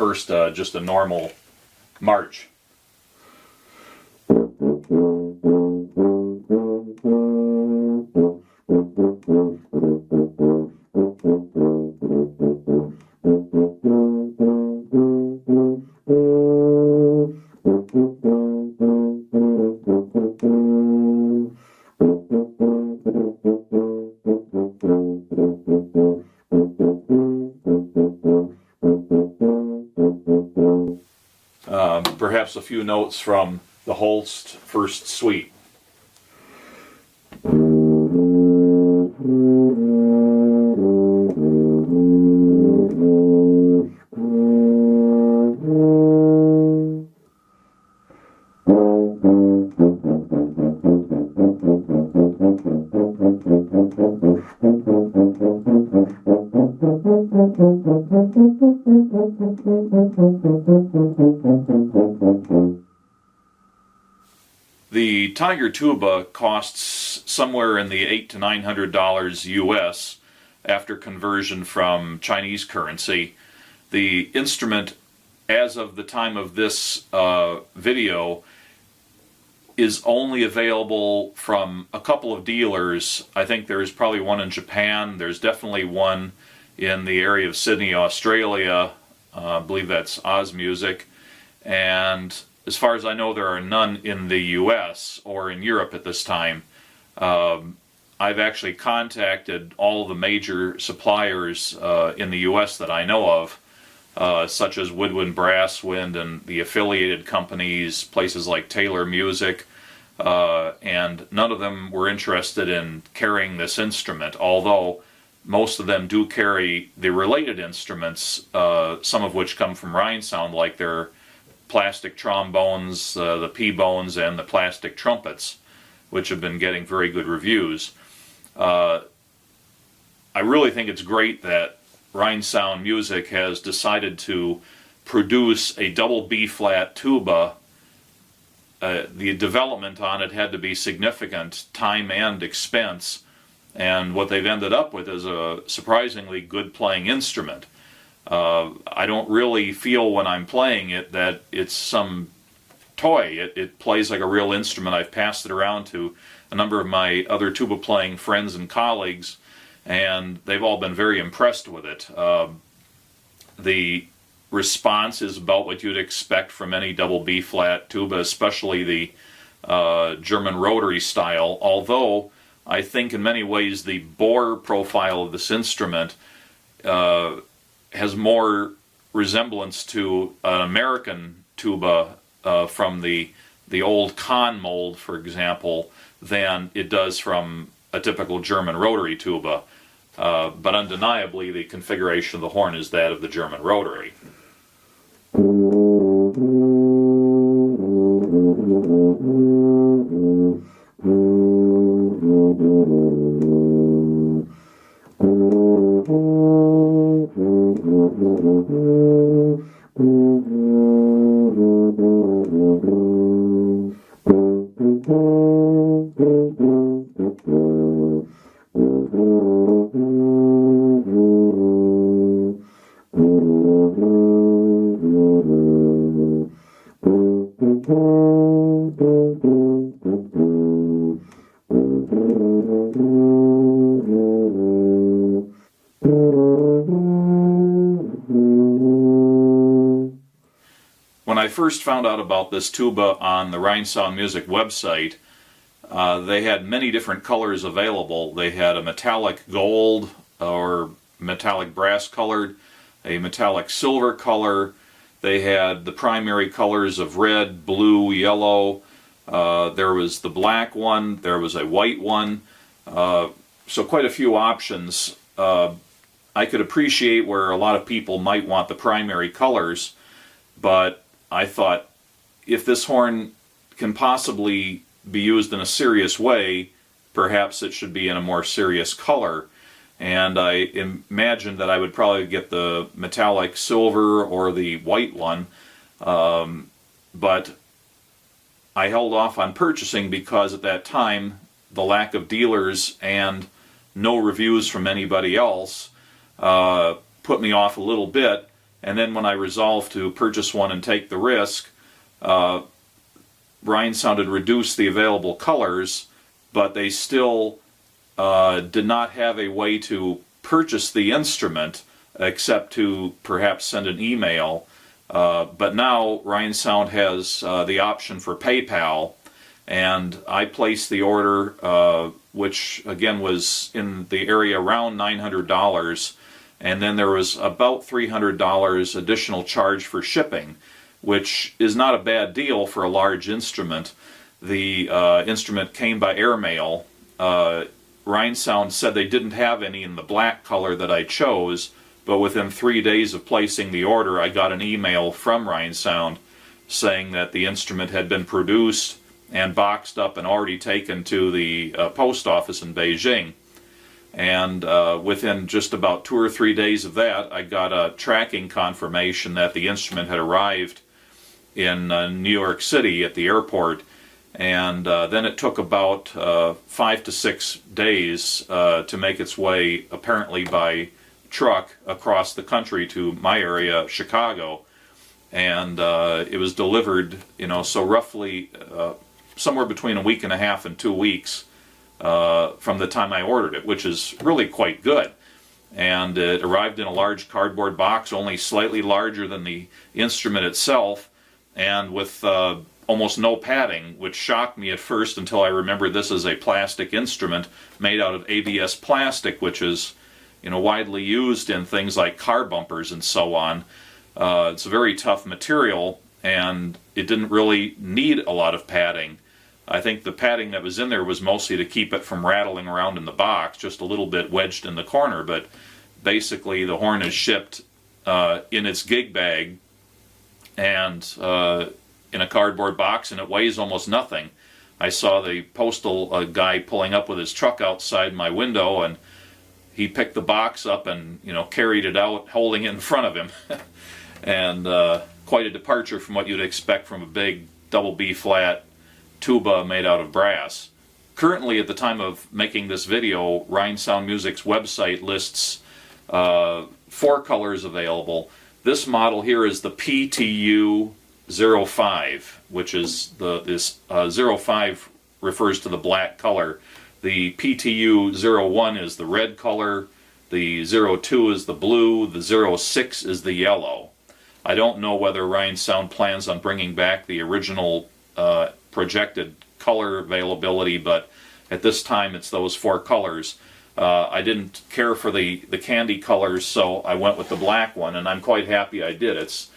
first just a normal march. Perhaps a few notes from the Holst first suite. The Tiger Tuba costs somewhere in the $800 to $900 US after conversion from Chinese currency. The instrument, as of the time of this video, is only available from a couple of dealers. I think there's probably one in Japan. There's definitely one in the area of Sydney, Australia. I believe that's Oz Music. And as far as I know, there are none in the US or in Europe at this time. I've actually contacted all the major suppliers in the US that I know of, such as Woodwind Brasswind and the affiliated companies, places like Taylor Music, and none of them were interested in carrying this instrument, although most of them do carry the related instruments, some of which come from Rheinsound, like their plastic trombones, the P-bones, and the plastic trumpets, which have been getting very good reviews. I really think it's great that Rheinsound Music has decided to produce a double B-flat tuba. The development on it had to be significant, time and expense, and what they've ended up with is a surprisingly good playing instrument. I don't really feel when I'm playing it that it's some toy. It plays like a real instrument. I've passed it around to a number of my other tuba playing friends and colleagues, and they've all been very impressed with it. The response is about what you'd expect from any double B-flat tuba, especially the German rotary style, although I think in many ways the bore profile of this instrument has more resemblance to an American tuba from the old Kahn mold, for example, than it does from a typical German rotary tuba. But undeniably, the configuration of the horn is that of the German rotary. When I first found out about this tuba on the Rheinsound Music website, they had many different colors available. They had a metallic gold or metallic brass colored, a metallic silver color. They had the primary colors of red, blue, yellow. There was the black one. There was a white one. So quite a few options. I could appreciate where a lot of people might want the primary colors, but I thought if this horn can possibly be used in a serious way, perhaps it should be in a more serious color. And I imagined that I would probably get the metallic silver or the white one, but I held off on purchasing because at that time the lack of dealers and no reviews from anybody else put me off a little bit, And then when I resolved to purchase one and take the risk, Ryan Sound had reduced the available colors, but they still did not have a way to purchase the instrument except to perhaps send an email. But now Ryan Sound has the option for PayPal, and I placed the order, which again was in the area around $900, and then there was about $300 additional charge for shipping, which is not a bad deal for a large instrument. The instrument came by airmail. Ryan Sound said they didn't have any in the black color that I chose, but within 3 days of placing the order, I got an email from Ryan Sound saying that the instrument had been produced and boxed up and already taken to the post office in Beijing. And within just about 2 or 3 days of that, I got a tracking confirmation that the instrument had arrived in New York City at the airport. And then it took about 5 to 6 days to make its way, apparently by truck, across the country to my area, Chicago. And it was delivered, so roughly somewhere between a week and a half and 2 weeks from the time I ordered it, which is really quite good. And it arrived in a large cardboard box, only slightly larger than the instrument itself, and with almost no padding, which shocked me at first until I remembered this is a plastic instrument made out of ABS plastic, which is widely used in things like car bumpers and so on. It's a very tough material, and it didn't really need a lot of padding. I think the padding that was in there was mostly to keep it from rattling around in the box, just a little bit wedged in the corner, but basically the horn is shipped in its gig bag and in a cardboard box, and it weighs almost nothing. I saw the postal guy pulling up with his truck outside my window, and he picked the box up and carried it out, holding it in front of him. And quite a departure from what you'd expect from a big double B flat tuba made out of brass. Currently, at the time of making this video, Ryan Sound Music's website lists 4 colors available. This model here is the PTU 05, which is this 05 refers to the black color. The PTU 01 is the red color, the 02 is the blue, the 06 is the yellow. I don't know whether Ryan Sound plans on bringing back the original projected color availability, but at this time it's those 4 colors. I didn't care for the candy colors, so I went with the black one, and I'm quite happy I did. It's